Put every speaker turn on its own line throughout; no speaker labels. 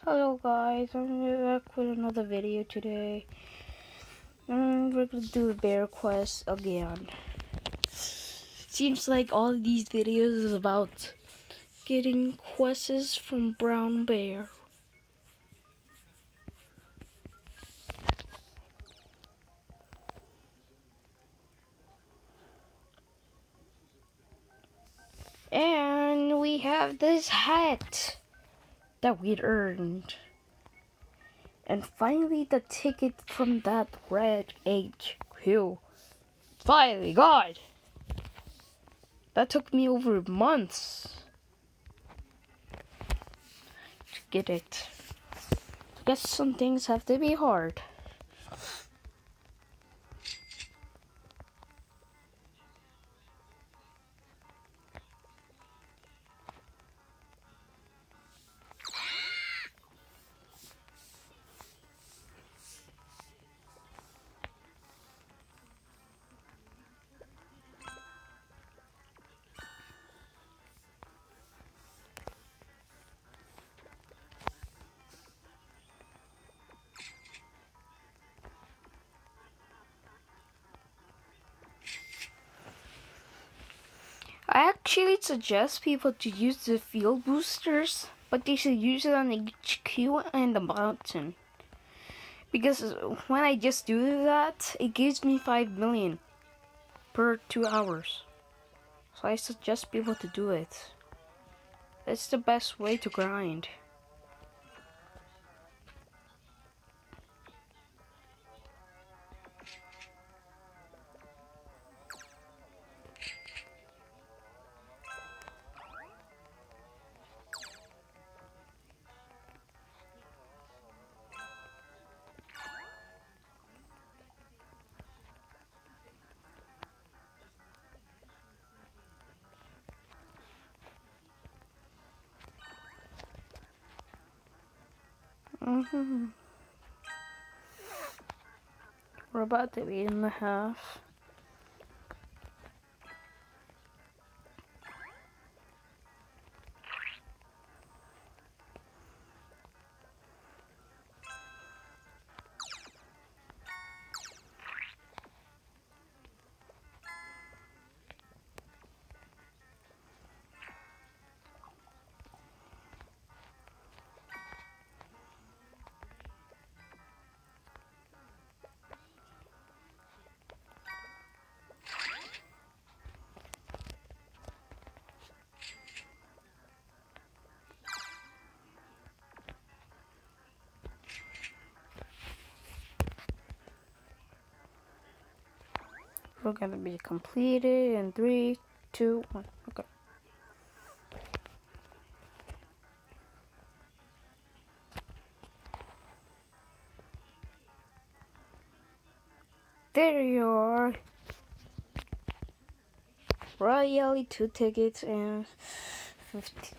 Hello guys, I'm back with another video today. We're gonna do a bear quest again. Seems like all these videos is about getting quests from brown bear. And we have this hat that we earned. And finally the ticket from that red HQ. Finally, God! That took me over months to get it. I guess some things have to be hard. I actually suggest people to use the field boosters, but they should use it on HQ and the mountain. Because when I just do that, it gives me 5 million per 2 hours. So I suggest people to do it. It's the best way to grind. We're about to be in the half. We're gonna be completed in 3, 2, 1. Okay. There you are. Royally 2 tickets and 50.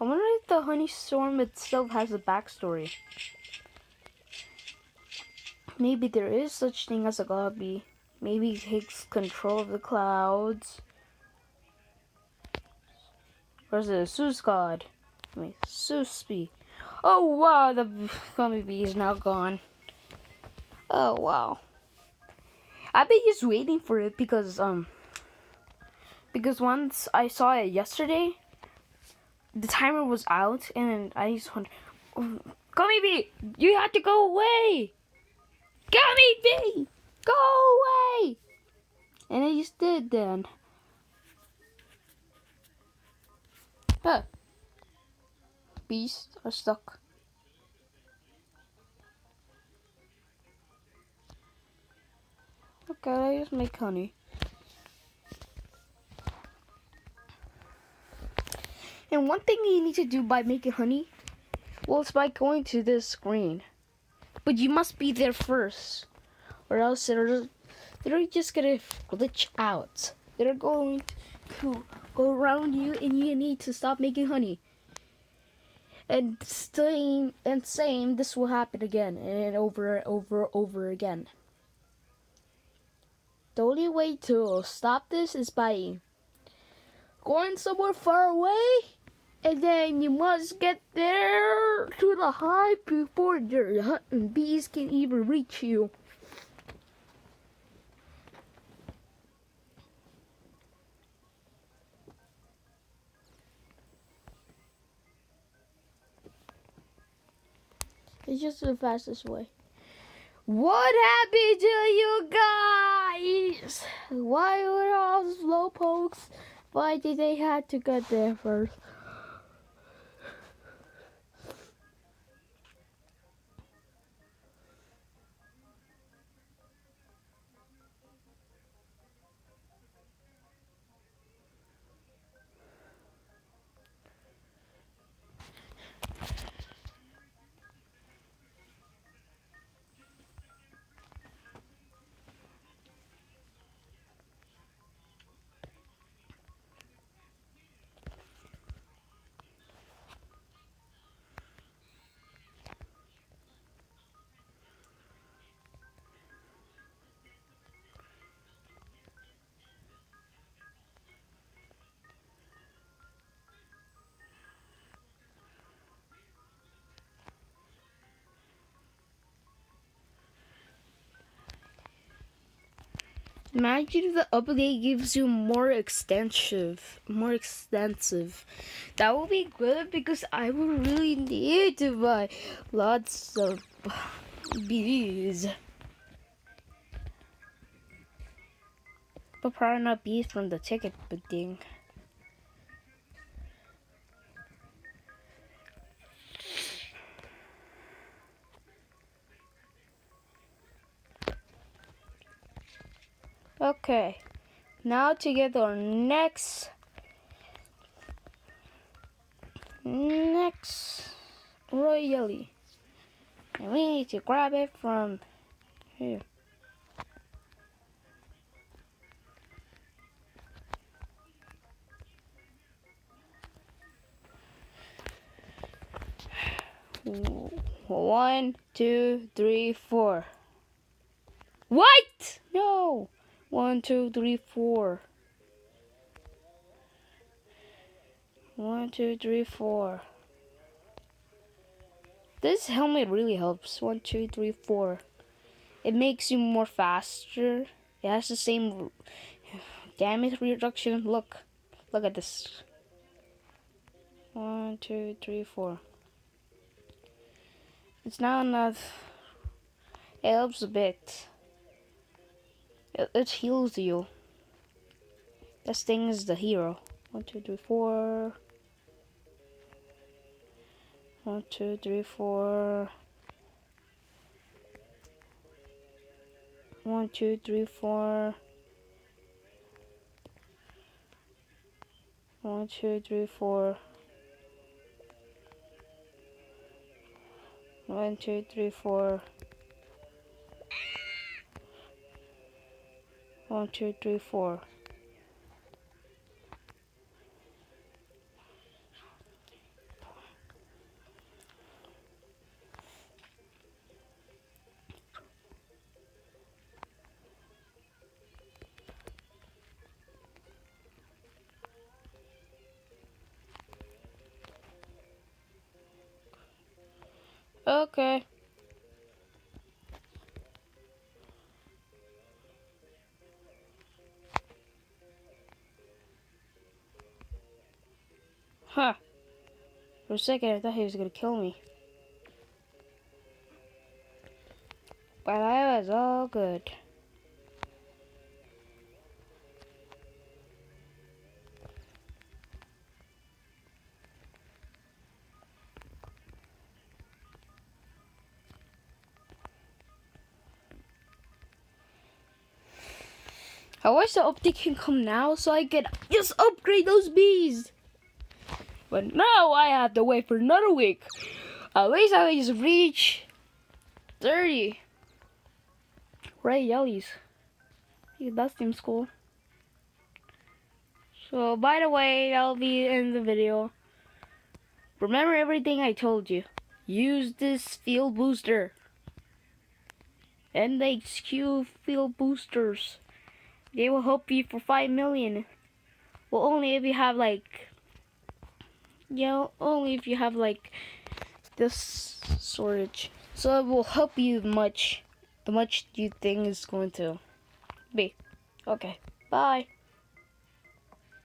I wonder if the honey storm itself has a backstory. Maybe there is such thing as a Gobi. Maybe he takes control of the clouds. Or is it a Zeus god? I mean, Zeus bee. Oh wow, the Gummy bee is now gone. Oh wow. I've been just waiting for it because once I saw it yesterday, the timer was out, and I just went, oh, Gummy bee, you have to go away. Gummy bee, go away. And I just did then. Huh. Bees are stuck. Okay, I just make honey. And one thing you need to do by making honey, well, it's by going to this screen. But you must be there first, or else they're just gonna glitch out. They're going to go around you, and you need to stop making honey. and saying this will happen again and over again. The only way to stop this is by going somewhere far away, and then you must get there to the hive before your hunting bees can even reach you. It's just the fastest way. What happened to you guys? Why were all the slowpokes? Why did they have to get there first? Imagine if the update gives you more extensive. That would be good because I would really need to buy lots of bees. But probably not bees from the ticket thing. Okay, now to get our next royally, and we need to grab it from here. One, two, three, four. What? No. 1, 2, 3, 4. 1, 2, 3, 4. This helmet really helps. 1, 2, 3, 4. It makes you more faster. It has the same damage reduction. Look at this. 1, 2, 3, 4. It's not enough. It helps a bit. It heals you. This thing is the hero. 1, 2, 3, 4. 1, 2, 3, 4. 1, 2, 3, 4. 1, 2, 3, 4. 1, 2, 3, 4. 1, 2, 3, 4. Okay. Huh. For a second, I thought he was gonna kill me. But I was all good. I wish the update can come now so I could just upgrade those bees. But now I have to wait for another week. At least I can just reach 30 red jellies. Yeah, that seems cool. So by the way, that'll be in the video. Remember everything I told you. Use this field booster. And the HQ field boosters. They will help you for 5 million. Well, only if you have like, only if you have like this storage. So it will help you much. The much you think is going to be. Okay, bye.